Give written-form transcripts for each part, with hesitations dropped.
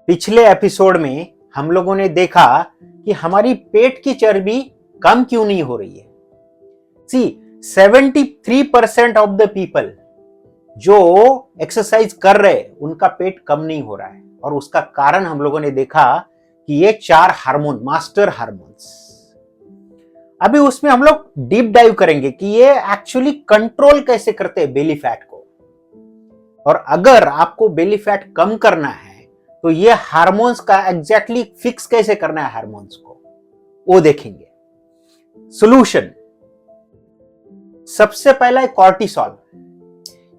पिछले एपिसोड में हम लोगों ने देखा कि हमारी पेट की चर्बी कम क्यों नहीं हो रही है। सी 73% ऑफ द पीपल जो एक्सरसाइज कर रहे उनका पेट कम नहीं हो रहा है, और उसका कारण हम लोगों ने देखा कि ये 4 हार्मोन, मास्टर हार्मोन्स। अभी उसमें हम लोग डीप डाइव करेंगे कि ये एक्चुअली कंट्रोल कैसे करते हैं बेली फैट को, और अगर आपको बेली फैट कम करना है तो ये हार्मोन्स का एग्जैक्टली फिक्स कैसे करना है हार्मोन्स को, वो देखेंगे। सॉल्यूशन सबसे पहला है कॉर्टिसोल।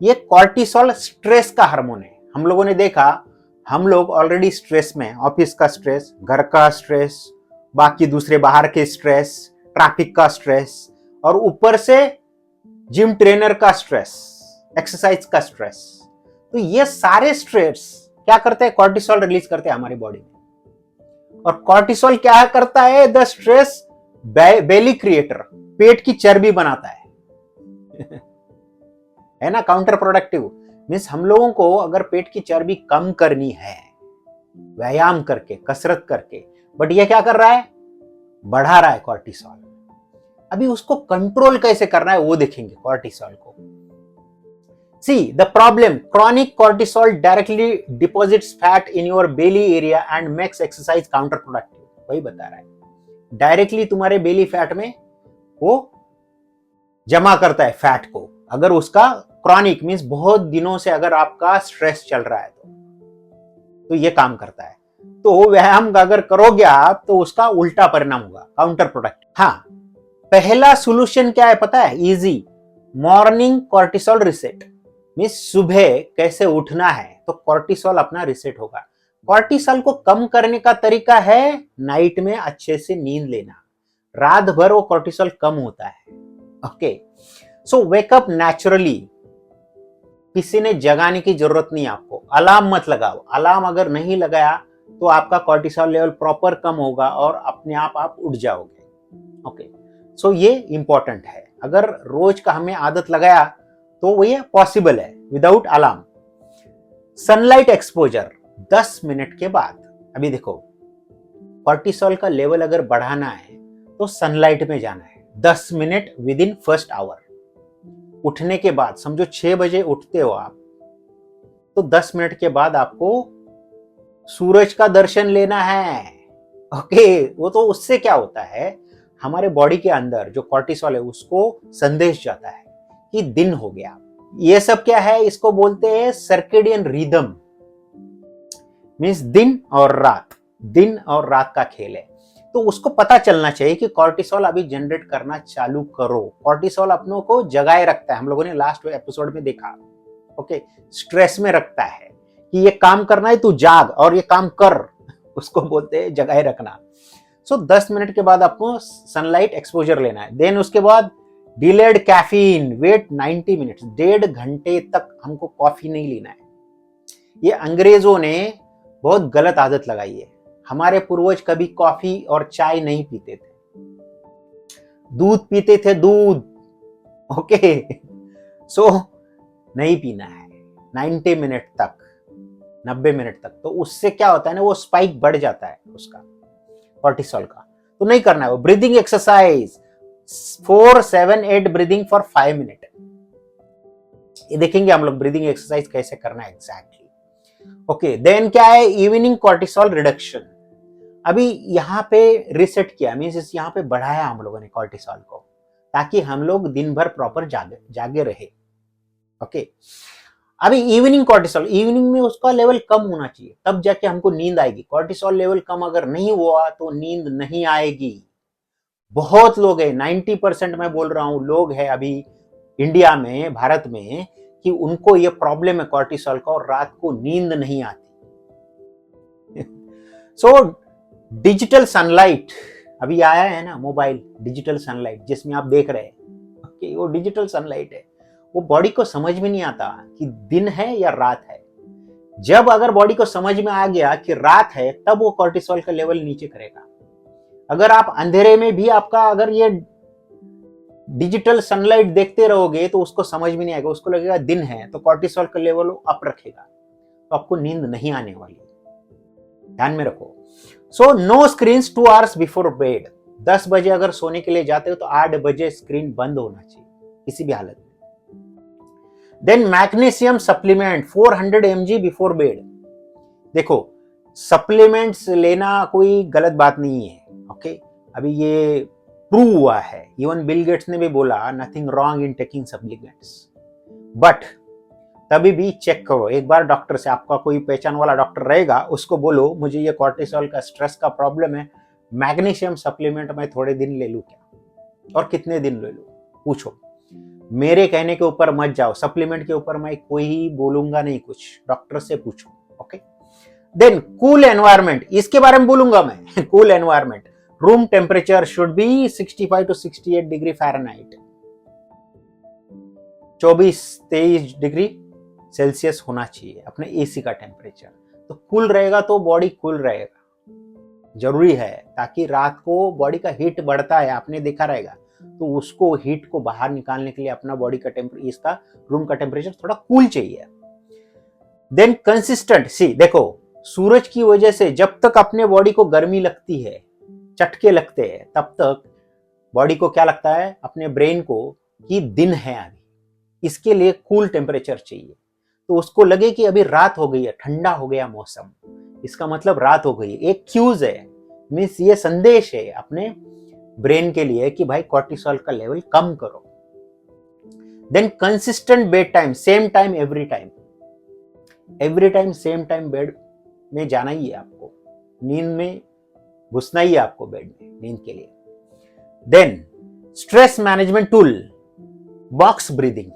ये कॉर्टिसोल स्ट्रेस का हार्मोन है। हम लोगों ने देखा हम लोग ऑलरेडी स्ट्रेस में, ऑफिस का स्ट्रेस, घर का स्ट्रेस, बाकी दूसरे बाहर के स्ट्रेस, ट्रैफिक का स्ट्रेस, और ऊपर से जिम ट्रेनर का स्ट्रेस, एक्सरसाइज का स्ट्रेस। तो ये सारे स्ट्रेस क्या करते हैं, कॉर्टिसोल रिलीज करते हैं हमारी बॉडी में। और कॉर्टिसोल क्या करता है, द स्ट्रेस बेली क्रिएटर, पेट की चर्बी बनाता है है ना, काउंटर प्रोडक्टिव। मीन्स हम लोगों को अगर पेट की चर्बी कम करनी है व्यायाम करके, कसरत करके, बट ये क्या कर रहा है, बढ़ा रहा है कॉर्टिसोल। अभी उसको कंट्रोल कैसे करना है वो देखेंगे कॉर्टिसोल को। See the problem, chronic cortisol directly deposits fat in your belly area and makes exercise counterproductive. वही बता रहा है, डायरेक्टली तुम्हारे बेली फैट में वो जमा करता है फैट को। अगर उसका क्रॉनिक मींस बहुत दिनों से अगर आपका स्ट्रेस चल रहा है तो ये काम करता है। तो व्यायाम अगर करोगे आप तो उसका उल्टा परिणाम होगा, काउंटर प्रोडक्टिव। हाँ, पहला सोल्यूशन क्या है पता है, easy, morning cortisol reset. Means सुबह कैसे उठना है तो कॉर्टिसोल अपना रिसेट होगा। कॉर्टिसोल को कम करने का तरीका है नाइट में अच्छे से नींद लेना, रात भर वो कॉर्टिसोल कम होता है। ओके, सो वेक अप नेचुरली। किसी ने जगाने की जरूरत नहीं आपको, अलार्म मत लगाओ। अलार्म अगर नहीं लगाया तो आपका कॉर्टिसोल लेवल प्रॉपर कम होगा और अपने आप उठ जाओगे। ओके, सो ये इंपॉर्टेंट है। अगर रोज का हमें आदत लगाया तो वो ये पॉसिबल है without alarm. Sunlight exposure 10 minute के बाद। अभी देखो, कॉर्टिसोल का लेवल अगर बढ़ाना है तो सनलाइट में जाना है 10 minute with in first hour. उठने के बाद, समझो 6 बजे उठते हो आप, तो 10 मिनट के बाद आपको सूरज का दर्शन लेना है। ओके, वो तो उससे क्या होता है, हमारे बॉडी के अंदर जो कॉर्टिसोल है उसको संदेश जाता है कि दिन हो गया। ये सब क्या है, इसको बोलते हैं सर्केडियन रिदम। मींस दिन और रात का खेल है। तो उसको पता चलना चाहिए कि कॉर्टिसोल अभी जनरेट करना चालू करो। कॉर्टिसोल अपनों को जगाए रखता है, हम लोगों ने लास्ट एपिसोड में देखा। ओके, स्ट्रेस में रखता है कि ये काम करना है, तू जाग और ये काम कर, उसको बोलते हैं जगाए रखना। सो 10 मिनट के बाद आपको सनलाइट एक्सपोजर लेना है। देन उसके बाद डिलेड कैफीन, वेट 90 मिनट्स, 1.5 घंटे तक हमको कॉफी नहीं लेना है। ये अंग्रेजों ने बहुत गलत आदत लगाई है। हमारे पूर्वज कभी कॉफी और चाय नहीं पीते थे, दूध पीते थे, दूध। ओके, सो नहीं पीना है 90 मिनट तक, 90 मिनट तक। तो उससे क्या होता है ना, वो स्पाइक बढ़ जाता है उसका कॉर्टिसोल का। तो नहीं करना है वो। Breathing exercise 4-7-8 breathing for 5 minute. ये देखेंगे हम लोग ब्रीदिंग एक्सरसाइज कैसे करना है एग्जैक्टली। ओके, देन क्या है, इवनिंग कॉर्टिसोल रिडक्शन। अभी यहाँ पे रिसेट किया, मींस यहाँ पे बढ़ाया हम लोगों ने कॉर्टिसोल को, ताकि हम लोग दिन भर प्रॉपर जागे रहे। ओके, अभी इवनिंग कॉर्टिसोल, इवनिंग में उसका लेवल कम होना चाहिए, तब जाके हमको नींद आएगी। कॉर्टिसोल लेवल कम अगर नहीं हुआ तो नींद नहीं आएगी। बहुत लोग है, 90% मैं बोल रहा हूं लोग है अभी इंडिया में, भारत में, कि उनको ये प्रॉब्लम है कॉर्टिसोल का और रात को नींद नहीं आती। सो डिजिटल सनलाइट अभी आया है ना, मोबाइल डिजिटल सनलाइट जिसमें आप देख रहे हैं। ओके, वो डिजिटल सनलाइट है। वो बॉडी को समझ में नहीं आता कि दिन है या रात है। जब अगर बॉडी को समझ में आ गया कि रात है तब वो कॉर्टिसोल का लेवल नीचे करेगा। अगर आप अंधेरे में भी आपका अगर ये डिजिटल सनलाइट देखते रहोगे तो उसको समझ में नहीं आएगा, उसको लगेगा दिन है, तो कॉर्टिसोल का लेवल अप रखेगा, तो आपको नींद नहीं आने वाली। ध्यान में रखो। So no screen 2 hours before bed. 10 बजे अगर सोने के लिए जाते हो तो 8 बजे स्क्रीन बंद होना चाहिए किसी भी हालत में। Then magnesium supplement 400 mg before bed. देखो सप्लीमेंट्स लेना कोई गलत बात नहीं है, ओके। अभी ये प्रूव हुआ है, इवन बिल गेट्स ने भी बोला nothing wrong in taking supplements, but तभी भी चेक करो एक बार डॉक्टर से। आपका कोई पहचान वाला डॉक्टर रहेगा, उसको बोलो मुझे ये कॉर्टिसोल का स्ट्रेस का प्रॉब्लम है, मैग्नीशियम सप्लीमेंट मैं थोड़े दिन ले लूं क्या, और कितने दिन ले लूं, पूछो। मेरे कहने के ऊपर मत जाओ, सप्लीमेंट के ऊपर मैं कोई बोलूंगा नहीं कुछ, डॉक्टर से पूछो, ओके। देन कूल एनवायरमेंट, इसके बारे में बोलूंगा मैं। Cool environment, room temperature should be 65 to 68 degree Fahrenheit, 24-23 degree Celsius होना चाहिए अपने एसी का टेम्परेचर। तो कूल रहेगा तो बॉडी कूल रहेगा, जरूरी है, ताकि रात को बॉडी का हीट बढ़ता है, आपने देखा रहेगा, तो उसको हीट को बाहर निकालने के लिए अपना बॉडी का टेम्परेचर, इसका रूम का टेम्परेचर थोड़ा कूल चाहिए। देन कंसिस्टेंट, सी देखो सूरज की वजह से जब तक अपने बॉडी को गर्मी लगती है, चटके लगते हैं, तब तक बॉडी को क्या लगता है, अपने ब्रेन को, कि दिन है अभी, इसके लिए कूल टेम्परेचर चाहिए। तो उसको लगे कि अभी रात हो गई है, ठंडा हो गया मौसम, इसका मतलब रात हो गई है, एक क्यूज है, मीन्स ये संदेश है अपने ब्रेन के लिए कि भाई कॉर्टिसोल का लेवल कम करो। Then consistent bed time, same time every time, every time same time bed में जाना ही है आपको, नींद में घुसना ही है आपको बेड में नींद के लिए। Then stress management tool, box breathing.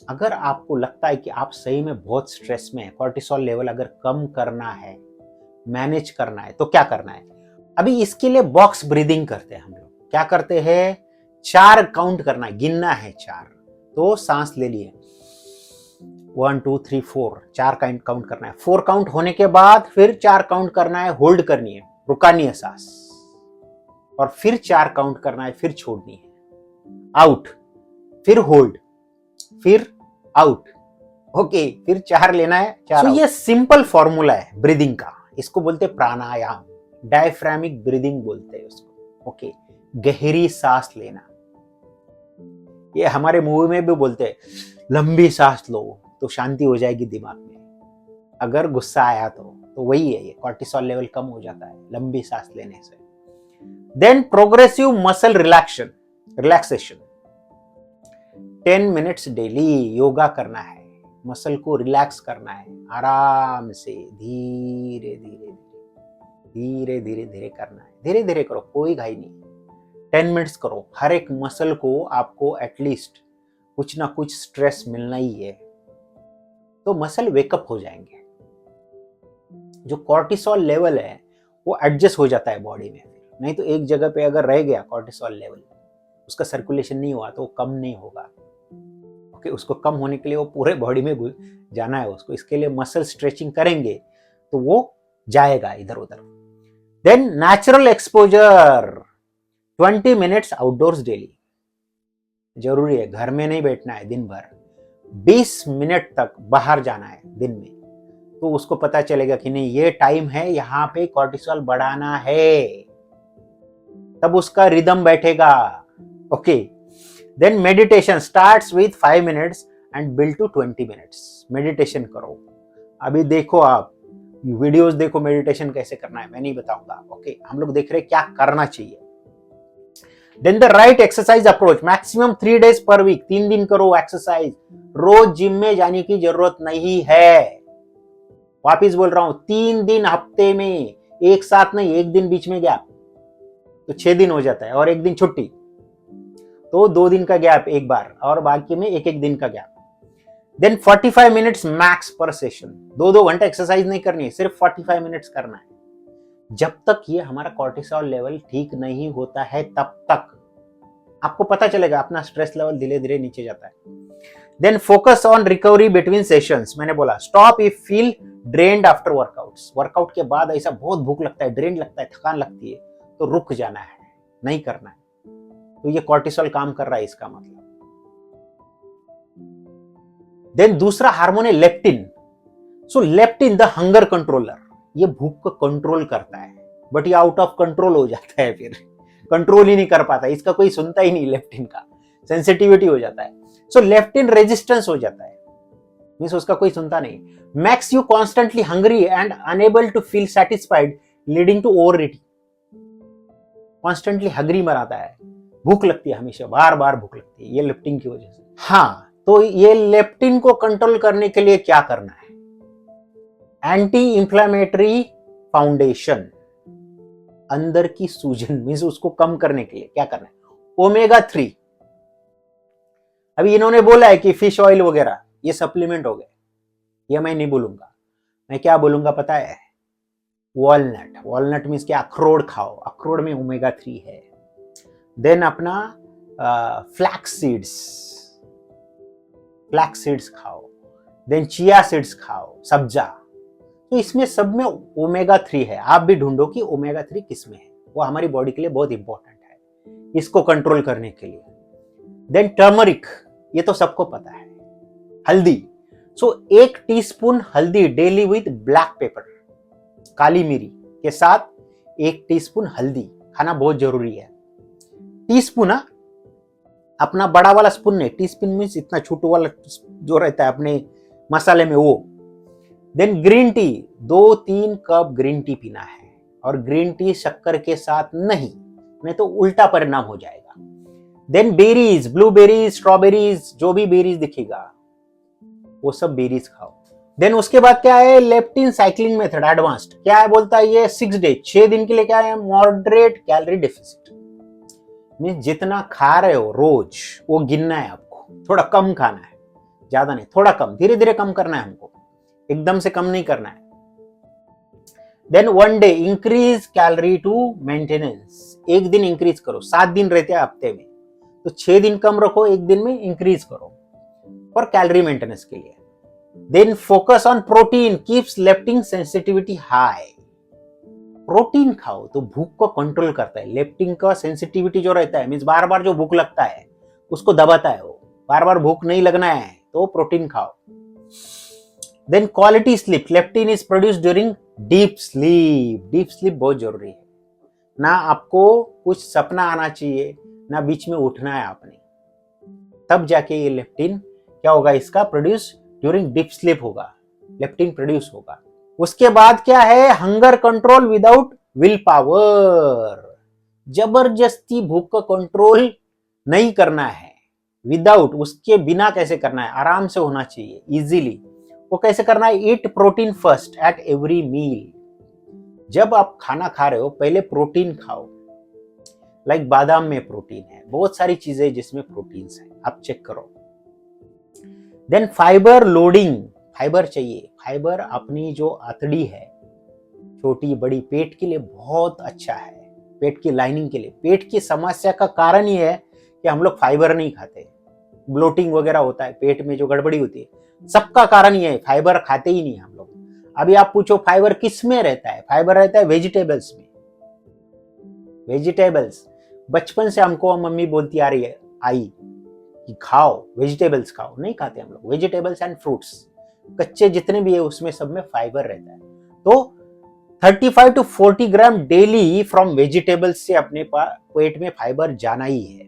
अगर आपको लगता है कि आप सही में बहुत स्ट्रेस में है, कॉर्टिसोल लेवल अगर कम करना है, मैनेज करना है, तो क्या करना है, अभी इसके लिए बॉक्स ब्रीदिंग करते हैं हम लोग। क्या करते हैं, 4 काउंट करना है, गिनना है 4, तो सांस ले लिए 1 2 3 4, 4 काउंट करना है। 4 काउंट होने के बाद फिर 4 काउंट करना है, होल्ड करनी है, रुकानी है सांस, और फिर 4 काउंट करना है, फिर छोड़नी है, आउट, फिर होल्ड, फिर आउट, ओके, फिर 4 लेना है, 4 आउट। ये सिंपल फॉर्मूला है ब्रीदिंग का, इसको बोलते प्राणायाम, डायफ्रामिक ब्रीदिंग बोलते हैं उसको, ओके। गहरी सांस लेना, ये हमारे मूवी में भी बोलते हैं लंबी सांस लो तो शांति हो जाएगी दिमाग में, अगर गुस्सा आया तो वही है, ये कॉर्टिसोल लेवल कम हो जाता है लंबी सांस लेने से। Then progressive muscle relaxation, 10 minutes daily yoga करना है, मसल को रिलैक्स करना है, आराम से धीरे धीरे धीरे धीरे धीरे करना है, धीरे धीरे करो, कोई घाई नहीं, 10 मिनट्स करो। हर एक मसल को आपको एटलीस्ट कुछ ना कुछ स्ट्रेस मिलना ही है, तो मसल वेकअप हो जाएंगे। जो कॉर्टिसोल लेवल है वो एडजस्ट हो जाता है बॉडी में, नहीं तो एक जगह पे अगर रह गया कॉर्टिसोल लेवल, उसका सर्कुलेशन नहीं हुआ तो वो कम नहीं होगा, ओके। उसको कम होने के लिए वो पूरे बॉडी में जाना है उसको, इसके लिए मसल स्ट्रेचिंग करेंगे तो वो जाएगा इधर उधर। Then natural exposure, 20 minutes outdoors daily, जरूरी है, घर में नहीं बैठना है दिन भर, 20 मिनट तक बाहर जाना है दिन में, तो उसको पता चलेगा कि नहीं ये टाइम है यहाँ पे कॉर्टिसोल बढ़ाना है, तब उसका रिदम बैठेगा, okay. Then meditation starts with 5 minutes and build to 20 minutes, meditation करो। अभी देखो आप वीडियोस देखो मेडिटेशन कैसे करना है, मैं नहीं बताऊंगा, ओके। हम लोग देख रहे हैं क्या करना चाहिए। Then the right exercise approach, maximum 3 days per week, 3 दिन करो एक्सरसाइज, रोज जिम में जाने की जरूरत नहीं है। वापिस बोल रहा हूं, 3 दिन हफ्ते में, एक साथ नहीं, एक दिन बीच में गैप, तो 6 दिन हो जाता है, और एक दिन छुट्टी, तो 2 दिन का गैप एक बार, और बाकी में एक दिन का गैप। देन 45 मिनट्स मैक्स पर सेशन, 2-2 घंटे एक्सरसाइज नहीं करनी है, सिर्फ 45 मिनट्स करना है। जब तक ये हमारा कॉर्टिसोल लेवल ठीक नहीं होता है तब तक आपको पता चलेगा अपना स्ट्रेस लेवल धीरे धीरे नीचे जाता है। Then focus on recovery between sessions, मैंने बोला stop if feel drained after workouts, workout के बाद ऐसा बहुत भूख लगता है, ड्रेन लगता है, थकान लगती है, तो रुक जाना है, नहीं करना है, तो ये कॉर्टिसोल काम कर रहा है इसका मतलब। देन दूसरा हार्मोन है leptin, so leptin the hunger controller, ये भूख को कंट्रोल करता है, बट ये आउट ऑफ कंट्रोल हो जाता है, फिर कंट्रोल ही नहीं कर पाता, इसका कोई सुनता ही नहीं, लेप्टिन का सेंसिटिविटी हो जाता है। सो लेप्टिन रेजिस्टेंस हो जाता है, मीन्स उसका कोई सुनता नहीं। Makes you constantly hungry and unable to feel satisfied leading to over eating. Constantly hungry बनाता है, भूख लगती है, हमेशा बार बार भूख लगती है, ये लेप्टिन की वजह से। हाँ, तो ये लेप्टिन को कंट्रोल करने के लिए क्या करना है? एंटी इंफ्लेमेटरी फाउंडेशन, अंदर की सूजन मीन्स उसको कम करने के लिए क्या करना है? ओमेगा 3। अभी इन्होंने बोला है कि फिश ऑयल वगैरह ये सप्लीमेंट हो गए, ये मैं नहीं बोलूंगा, मैं क्या बोलूंगा पता है? वॉलनट। वॉलनट मीन्स क्या? अखरोट खाओ, अखरोट में ओमेगा 3 है। देन अपना फ्लैक्स सीड्स खाओ, देन चिया सीड्स खाओ, सब्जा। तो इसमें सब में ओमेगा 3 है। आप भी ढूंढो कि ओमेगा 3 किस में है, वो हमारी बॉडी के लिए बहुत इंपॉर्टेंट है इसको कंट्रोल करने के लिए। देन टर्मरिक, ये तो सबको पता है। हल्दी, सो 1 टीस्पून हल्दी डेली विद ब्लैक पेपर, काली मिरी के साथ 1 टीस्पून हल्दी खाना बहुत जरूरी है। टीस्पून, अपना बड़ा वाला स्पून नहीं, टीस्पून मीन्स इतना छोटू वाला जो रहता है अपने मसाले में वो। Then green tea, 2-3 cup green tea पीना है, और ग्रीन टी शक्कर के साथ नहीं तो उल्टा परिणाम हो जाएगा। देन बेरीज, ब्लूबेरीज, स्ट्रॉबेरीज, जो भी बेरीज दिखेगा वो सब बेरीज खाओ। देन उसके बाद क्या है? लेप्टिन साइक्लिंग मेथड एडवांस्ड, क्या है बोलता है ये? 6 डे, 6 दिन के लिए क्या है? मॉडरेट कैलोरी डेफिसिट, मीन्स जितना खा रहे हो रोज वो गिनना है आपको, थोड़ा कम खाना है, ज्यादा नहीं, थोड़ा कम, धीरे धीरे कम करना है हमको, एकदम से कम नहीं करना है। Then 1 day increase calorie to maintenance, 1 दिन इंक्रीज करो, 7 दिन रहते हैं हफ्ते में, तो 6 दिन कम रखो, 1 दिन में इंक्रीज करो फॉर कैलोरी मेंटेनेंस के लिए। Then focus on protein, keeps leptin sensitivity high. Protein खाओ तो भूख को कंट्रोल करता है, लेप्टिन का सेंसिटिविटी जो रहता है मींस बार बार जो भूख लगता है उसको दबाता है, वो बार बार भूख नहीं लगना है तो प्रोटीन खाओ। Then quality sleep, leptin is produced during deep sleep, deep sleep बहुत जरूरी है, ना आपको कुछ सपना आना चाहिए, ना बीच में उठना है आपने, तब जाके ये लेप्टिन क्या होगा? इसका प्रोड्यूस ड्यूरिंग डीप स्लीप होगा, लेप्टिन प्रोड्यूस होगा। उसके बाद क्या है? Hunger control without will power, जबरदस्ती भूख का कंट्रोल नहीं करना है, विदाउट, उसके बिना कैसे करना है? आराम से होना चाहिए, इजीली। वो कैसे करना है? Eat protein first at every meal, जब आप खाना खा रहे हो पहले प्रोटीन खाओ, लाइक बादाम में प्रोटीन है, बहुत सारी चीजें जिसमें प्रोटीन है, आप चेक करो। देन फाइबर लोडिंग, फाइबर चाहिए, फाइबर अपनी जो आंतड़ी है छोटी बड़ी, पेट के लिए बहुत अच्छा है, पेट की लाइनिंग के लिए। पेट की समस्या का कारण ये है कि हम लोग फाइबर नहीं खाते, ब्लोटिंग वगैरह होता है, पेट में जो गड़बड़ी होती है, सबका कारण ये है, फाइबर खाते ही नहीं हम लोग। अभी आप पूछो फाइबर किस में रहता है? फाइबर रहता है वेजिटेबल्स में, वेजिटेबल्स। बचपन से हमको मम्मी बोलती आ रही है आई कि खाओ वेजिटेबल्स खाओ, नहीं खाते हम लोग, वेजिटेबल्स एंड फ्रूट्स कच्चे जितने भी है उसमें सब में फाइबर रहता है। तो 35 to 40 gram daily from vegetables से अपने पेट में फाइबर जाना ही है।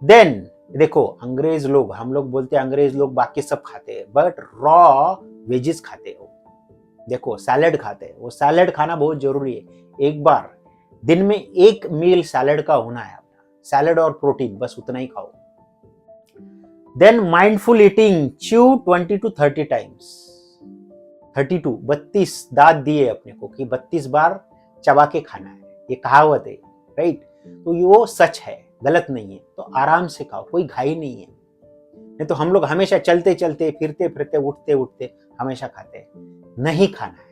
देन देखो अंग्रेज लोग, हम लोग बोलते हैं अंग्रेज लोग बाकी सब खाते हैं, बट रॉ वेजिस खाते हो, देखो सैलेड खाते हैं, वो सैलेड खाना बहुत जरूरी है। एक बार दिन में 1 मील सैलेड का होना है अपना, सैलेड और प्रोटीन, बस उतना ही खाओ। Then mindful eating, chew 20 to 30 times, 32 दांत दिए अपने को कि 32 बार चबा के खाना है, ये कहावत है, राइट? तो ये वो सच है, गलत नहीं है। तो आराम से खाओ, कोई घाई नहीं है, नहीं तो हम लोग हमेशा चलते चलते फिरते फिरते उठते उठते हमेशा खाते हैं, नहीं खाना है।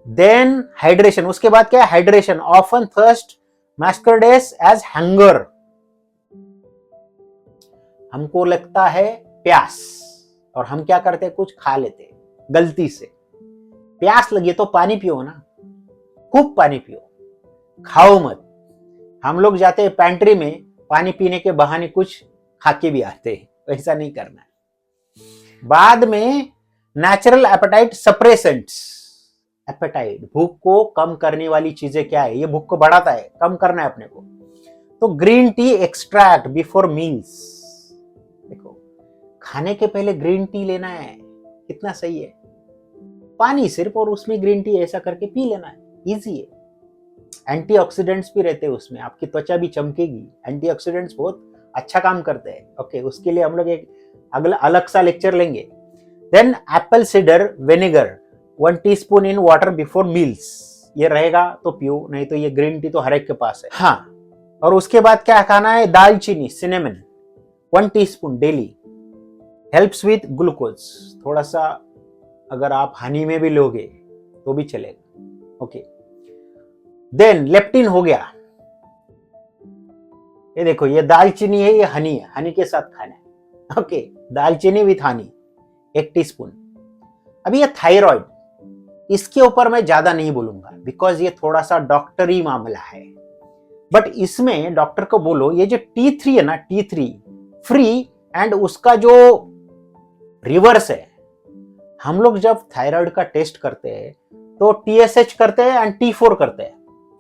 देन हाइड्रेशन, उसके बाद क्या है? Hydration, often thirst masquerades as hunger, हमको लगता है प्यास और हम क्या करते हैं? कुछ खा लेते हैं गलती से। प्यास लगी तो पानी पियो ना, खूब पानी पियो, खाओ मत। हम लोग जाते हैं पैंट्री में, पानी पीने के बहाने कुछ खा के भी आते हैं, ऐसा नहीं करना है। बाद में नेचुरल एपेटाइट सप्रेसेंट्स, एपेटाइट, भूख को कम करने वाली चीजें क्या है, ये भूख को बढ़ाता है, कम करना है अपने को। तो green tea extract before meals, देखो खाने के पहले ग्रीन टी लेना है, कितना सही है, पानी सिर्फ और उसमें ग्रीन टी ऐसा करके पी लेना है, इजी है। एंटीऑक्सीडेंट्स भी रहते हैं उसमें, आपकी त्वचा भी चमकेगी, एंटीऑक्सीडेंट्स बहुत अच्छा काम करते हैं। ओके, उसके लिए हम लोग एक अगला अलग सा लेक्चर लेंगे। Then apple cider vinegar 1 teaspoon in water before meals, ये रहेगा तो पियो, नहीं तो ये ग्रीन टी तो हर एक के पास है। हाँ, और उसके बाद क्या खाना है, दालचीनी cinnamon 1 teaspoon daily, helps with glucose, थोड़ा सा अगर आप हनी में भी लोगे तो भी चलेगा। ओके, देन लेप्टिन हो गया, ये देखो ये दालचीनी है, ये हनी है, हनी के साथ खाना है। ओके, दालचीनी विथ हनी 1 टीस्पून। अभी ये थायराइड, इसके ऊपर मैं ज्यादा नहीं बोलूंगा बिकॉज ये थोड़ा सा डॉक्टरी मामला है, बट इसमें डॉक्टर को बोलो ये जो T3 है ना, T3 फ्री एंड उसका जो रिवर्स है, हम लोग जब थायराइड का टेस्ट करते हैं तो TSH करते हैं एंड T4 करते हैं,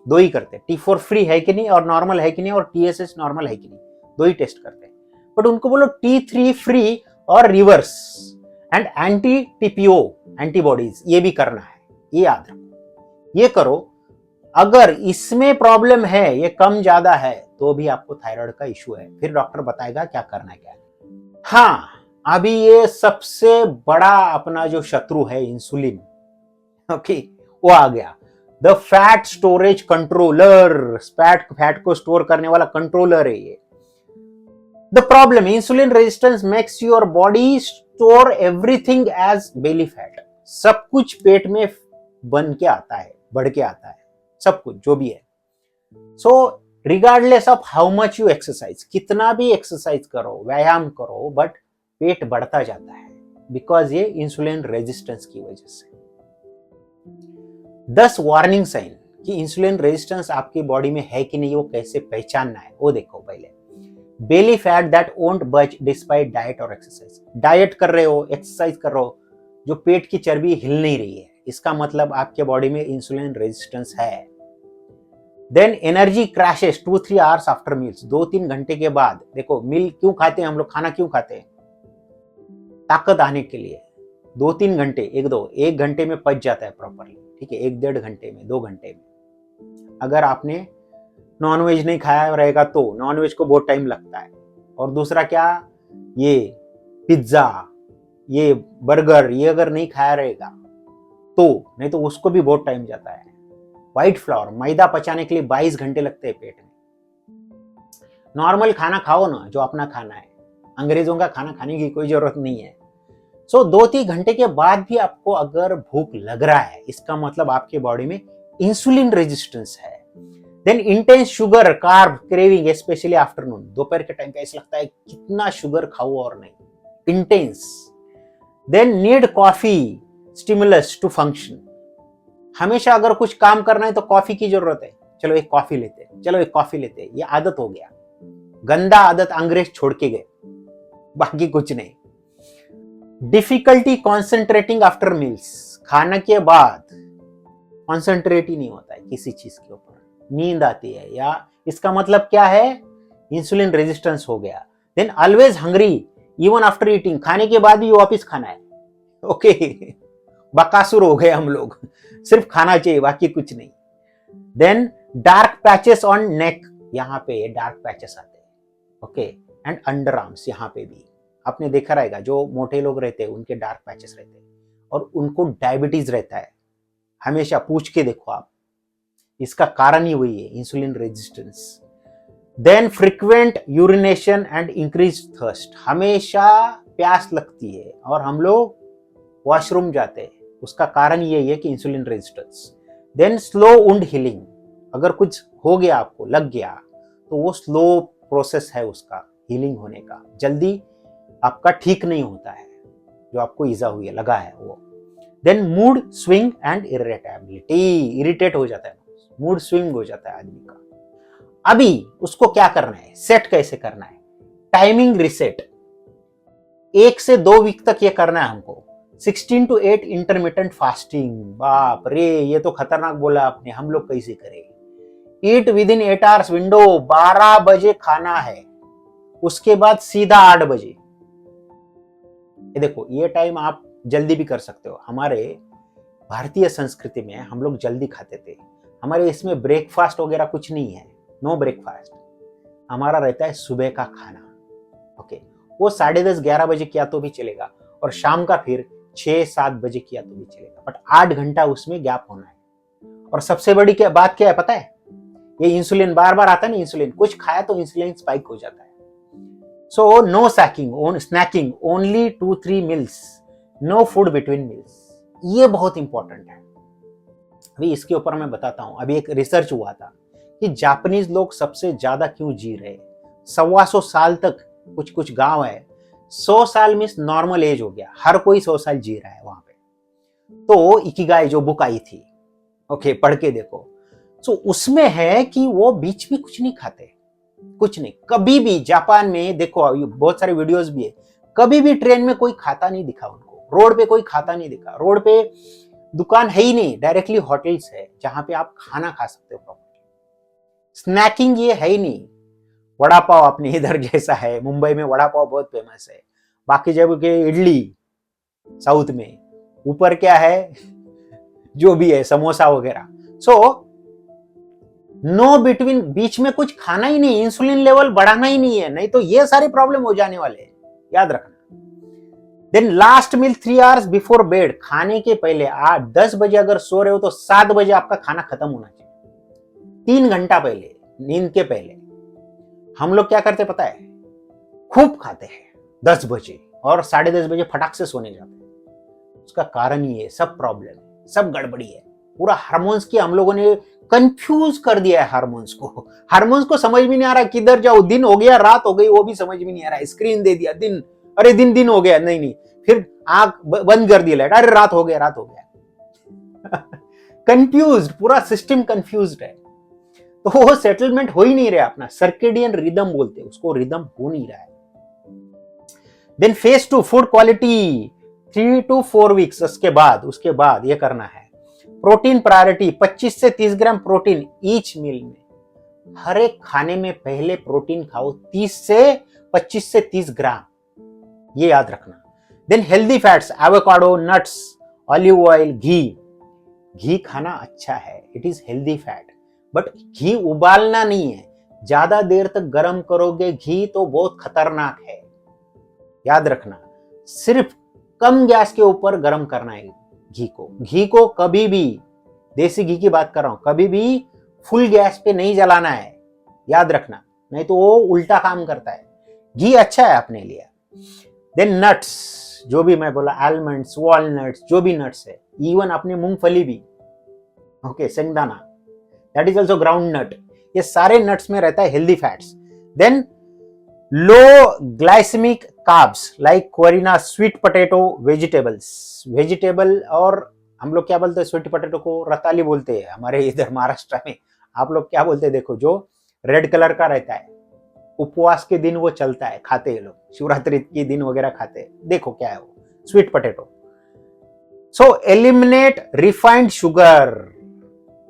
दो ही करते हैं, T4 फ्री है कि नहीं और नॉर्मल है कि नहीं, और TSH नॉर्मल है कि नहीं, दो ही टेस्ट करते हैं। बट उनको बोलो T3 फ्री और reverse and anti TPO antibodies, ये भी करना है, ये याद रखो, ये करो। अगर इसमें प्रॉब्लम है, ये कम ज्यादा है, तो भी आपको थायराइड का इशू है, फिर डॉक्टर बताएगा क्या करना है क्या है। हाँ, अभी ये सबसे बड़ा अपना जो शत्रु है इंसुलिन, ओके, वो आ गया, the fat storage controller, fat को स्टोर करने वाला कंट्रोलर है ये। The problem, insulin resistance makes your body store everything as belly fat, सब कुछ पेट में बन के आता है, बढ़ के आता है, सब कुछ जो भी है। So regardless of how much you exercise, कितना भी एक्सरसाइज करो, व्यायाम करो, बट पेट बढ़ता जाता है बिकॉज ये इंसुलिन रेजिस्टेंस की वजह से। 10 वार्निंग साइन कि इंसुलिन रेजिस्टेंस आपकी बॉडी में है कि नहीं, वो कैसे पहचानना है वो देखो। पहले बेली फैट दैट वोंट बच डिस्पाइट डाइट और एक्सरसाइज, डाइट कर रहे हो, एक्सरसाइज कर रहे हो, जो पेट की चर्बी हिल नहीं रही है, इसका मतलब आपके बॉडी में इंसुलिन रेजिस्टेंस है। Then energy crashes 2-3 hours after meals, 2-3 घंटे के बाद। देखो मील क्यों खाते हैं हम लोग, खाना क्यों खाते हैं, ताकत आने के लिए। 2-3 घंटे, 1 घंटे में पच जाता है प्रॉपरली, ठीक है, 1-1.5 घंटे में, 2 घंटे में। अगर आपने नॉनवेज नहीं खाया रहेगा तो नॉनवेज को बहुत टाइम लगता है। और दूसरा क्या, ये पिज्जा, ये बर्गर, ये अगर नहीं खाया रहेगा तो, नहीं तो उसको भी बहुत टाइम जाता है। व्हाइट फ्लावर, मैदा पचाने के लिए 22 घंटे लगते हैं पेट में। नॉर्मल खाना खाओ ना, जो अपना खाना है, अंग्रेजों का खाना खाने की कोई जरूरत नहीं है। सो 2-3 घंटे के बाद भी आपको अगर भूख लग रहा है, इसका मतलब आपके बॉडी में इंसुलिन रेजिस्टेंस है। Then intense sugar carb craving specially afternoon, दोपहर के टाइम पे ऐसा लगता है कितना शुगर खाओ और नहीं, intense. Then need coffee stimulus to function, हमेशा अगर कुछ काम करना है तो कॉफी की जरूरत है, चलो एक कॉफी लेते हैं, चलो एक कॉफी लेते हैं, ये आदत हो गया। गंदा आदत अंग्रेज छोड़ के गए, बाकी कुछ नहीं। डिफिकल्टी कॉन्सेंट्रेटिंग आफ्टर मील्स, खाना के बाद कॉन्सेंट्रेट ही नहीं होता है किसी चीज के ऊपर, नींद आती है, या इसका मतलब क्या है, इंसुलिन रेजिस्टेंस हो गया। Then always hungry even after eating, खाने के बाद भी वापस खाना है। ओके, बकासुर हो गए हम लोग, सिर्फ खाना चाहिए बाकी कुछ नहीं। Then dark patches on neck, यहाँ पे डार्क पैचेस आते हैं, ओके, एंड अंडर आर्म्स, यहाँ पे भी आपने देखा रहेगा, जो मोटे लोग रहते हैं उनके डार्क पैचेस रहते हैं, और उनको डायबिटीज रहता है, हमेशा पूछ के देखो आप, इसका कारण ही वही है, insulin resistance. Then frequent urination and increase thirst, हमेशा प्यास लगती है और हम लोग वॉशरूम जाते हैं, उसका कारण यही है कि insulin resistance. Then slow wound healing, अगर कुछ हो गया आपको, लग गया, तो वो स्लो प्रोसेस है उसका हीलिंग होने का, जल्दी आपका ठीक नहीं होता है, जो आपको ईजा हुई है, लगा है वो। Then mood swing and irritability, irritate हो जाता है, मूड स्विंग हो जाता है आदमी का। अभी उसको क्या करना है, सेट कैसे करना है, टाइमिंग रिसेट, 1 से 2 वीक तक ये करना है हमको। 16 to 8 इंटरमिटेंट फास्टिंग, बाप रे ये तो खतरनाक बोला आपने, हम लोग कैसे करें। Eat with in 8 hours window, 12 बजे खाना है, उसके बाद सीधा 8 बजे। ये देखो ये टाइम आप जल्दी भी कर सकते हो। हमारे भारतीय संस्कृति में हम लोग जल्दी खाते थे, हमारे इसमें ब्रेकफास्ट वगैरह कुछ नहीं है, नो ब्रेकफास्ट। हमारा रहता है सुबह का खाना, ओके, वो 10:30 11 बजे किया तो भी चलेगा, और शाम का फिर 6-7 बजे किया तो भी चलेगा, बट 8 घंटा उसमें गैप होना है। और सबसे बड़ी क्या बात क्या है पता है, ये इंसुलिन बार बार आता है ना, इंसुलिन कुछ खाया तो इंसुलिन स्पाइक हो जाता है। So no snacking, only 2-3 meals, no food between meals, ये बहुत इंपॉर्टेंट है। अभी इसके ऊपर मैं बताता हूं, अभी एक रिसर्च हुआ था कि जापानीज लोग सबसे ज्यादा क्यों जी रहे, 125 साल तक, कुछ कुछ गांव है 100 साल में नॉर्मल एज हो गया, हर कोई 100 साल जी रहा है वहां पे। तो इकिगाई जो बुक आई थी, ओके, पढ़ के देखो। सो उसमें है कि वो बीच में कुछ नहीं खाते, कुछ नहीं, कभी भी। जापान में देखो बहुत सारे वीडियोस भी है, कभी भी ट्रेन में कोई खाता नहीं दिखा उनको, रोड पे कोई खाता नहीं दिखा, रोड पे दुकान है ही नहीं, डायरेक्टली होटल्स है जहां पे आप खाना खा सकते हो प्रॉपर्ली। स्नैकिंग ये है ही नहीं। वड़ा पाव अपने इधर जैसा है, मुंबई में वड़ा पाव बहुत फेमस है, बाकी जगह के इडली साउथ में, ऊपर क्या है जो भी है समोसा वगैरह। सो नो बिटवीन, बीच में कुछ खाना ही नहीं, इंसुलिन लेवल बढ़ाना ही नहीं है, नहीं तो ये सारी प्रॉब्लम हो जाने वाले हैं, याद रखना। Then last meal 3 hours before bed, खाने के पहले 8-10 बजे अगर सो रहे हो तो 7 बजे आपका खाना खत्म होना चाहिए, 3 घंटा पहले, नींद के पहले। हम लोग क्या करते पता है, खूब खाते हैं 10 बजे और 10:30 बजे फटाक से सोने जाते हैं। उसका कारण ही है, सब प्रॉब्लम है, सब गड़बड़ी है, पूरा हार्मोन्स की हम लोगों ने कंफ्यूज कर दिया है। हार्मोन्स को समझ में नहीं आ रहा किधर जाओ, दिन हो गया रात हो गई वो भी समझ में नहीं आ रहा, स्क्रीन दे दिया दिन, अरे दिन हो गया, नहीं, फिर आंख बंद कर दी लाइट, अरे रात हो गया। कंफ्यूज, पूरा सिस्टम कंफ्यूज है, तो वो सेटलमेंट हो ही नहीं रहा अपना, सर्केडियन रिदम बोलते हैं उसको, रिदम हो नहीं रहा है। Then phase 2 food quality, 3 to 4 weeks, उसके बाद ये करना है। प्रोटीन प्रायोरिटी, 25 से 30 ग्राम प्रोटीन ईच मील में, हर एक खाने में पहले प्रोटीन खाओ, 25 से 30 ग्राम, ये याद रखना। Then healthy fats, avocado, nuts, olive oil, ghee खाना अच्छा है, it is healthy fat, but ghee उबालना नहीं है, ज्यादा देर तक गर्म करोगे घी तो बहुत खतरनाक है, याद रखना। सिर्फ कम गैस के ऊपर गर्म करना है घी को कभी भी, देसी घी की बात कर रहा हूं, कभी भी फुल गैस पे नहीं जलाना है, याद रखना, नहीं तो वो उल्टा काम करता है। घी अच्छा है अपने लिए। देन नट्स, जो भी मैं बोला, आलमंड्स, वॉलनट्स, जो भी नट्स है, इवन अपने मूंगफली भी, ओके, सेंगदाना, that is also groundnut, ये सारे नट्स में रहता है healthy fats. Then low glycemic carbs like quinoa, sweet potato, vegetable, और हम लोग क्या बोलते हैं स्वीट पोटैटो को, रताली बोलते हैं हमारे इधर महाराष्ट्र में, आप लोग क्या बोलते हैं देखो, जो रेड कलर का रहता है, उपवास के दिन वो चलता है, खाते हैं लोग, शिवरात्रि के दिन वगैरह खाते हैं, देखो क्या है वो, स्वीट पोटैटो। सो एलिमिनेट रिफाइंड शुगर,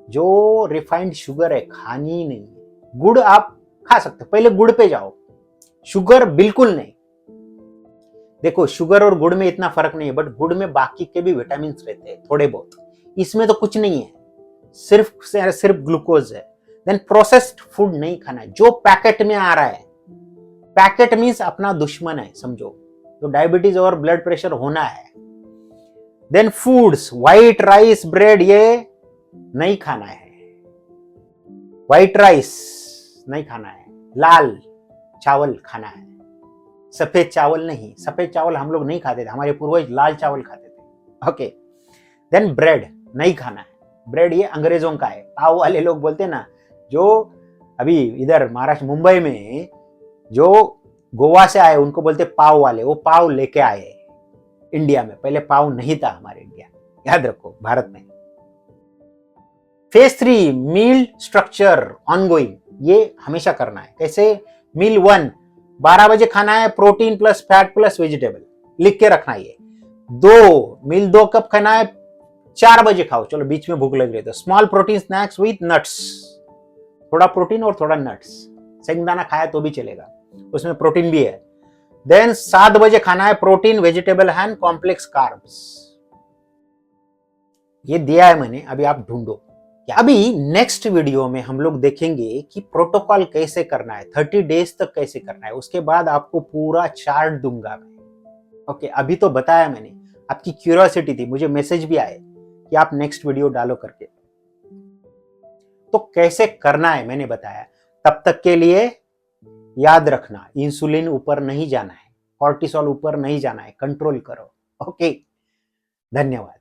जो रिफाइंड शुगर है खानी नहीं है। गुड़ आप खा सकते हो, पहले गुड़ पे जाओ, शुगर बिल्कुल नहीं। देखो शुगर और गुड़ में इतना फर्क नहीं है, बट गुड़ में बाकी के भी विटामिन रहते हैं थोड़े बहुत, इसमें तो कुछ नहीं है, सिर्फ ग्लूकोज है। देन प्रोसेस्ड फूड नहीं खाना है, जो पैकेट में आ रहा है, पैकेट मीन्स अपना दुश्मन है समझो, तो डायबिटीज और ब्लड प्रेशर होना है। Then foods, white rice, bread, ये नहीं खाना है, व्हाइट राइस नहीं खाना है, लाल चावल खाना है, सफेद चावल नहीं, सफेद चावल हम लोग नहीं खाते थे, हमारे पूर्वज लाल चावल खाते थे, ओके। देन ब्रेड नहीं खाना है, ब्रेड ये अंग्रेजों का है, पाव वाले लोग बोलते हैं ना, जो अभी इधर महाराष्ट्र मुंबई में जो गोवा से आए उनको बोलते पाव वाले, वो पाव लेके आए इंडिया में, पहले पाव नहीं था हमारे इंडिया, याद रखो भारत में। फेज 3 मील स्ट्रक्चर ऑनगोइंग, ये हमेशा करना है। कैसे? मील 1 12 बजे खाना है, protein plus fat plus vegetable, लिख के रखना। ये मील 2 कप खाना है, 4 बजे खाओ, चलो बीच में भूख लग रही है तो small protein snacks with nuts, थोड़ा प्रोटीन और थोड़ा नट्स, सेंगदाना खाया तो भी चलेगा, उसमें प्रोटीन भी है। देन 7 बजे खाना है protein, vegetable and complex carbs. ये दिया है मैंने, अभी आप ढूंढो। अभी नेक्स्ट वीडियो में हम लोग देखेंगे कि प्रोटोकॉल कैसे करना है, 30 डेज तक कैसे करना है, उसके बाद आपको पूरा चार्ट दूंगा मैं। ओके, अभी तो बताया मैंने, आपकी क्यूरियोसिटी थी, मुझे मैसेज भी आए कि आप नेक्स्ट वीडियो डालो करके, तो कैसे करना है मैंने बताया। तब तक के लिए याद रखना, इंसुलिन ऊपर नहीं जाना है, कॉर्टिसोल ऊपर नहीं जाना है, कंट्रोल करो। ओके, धन्यवाद।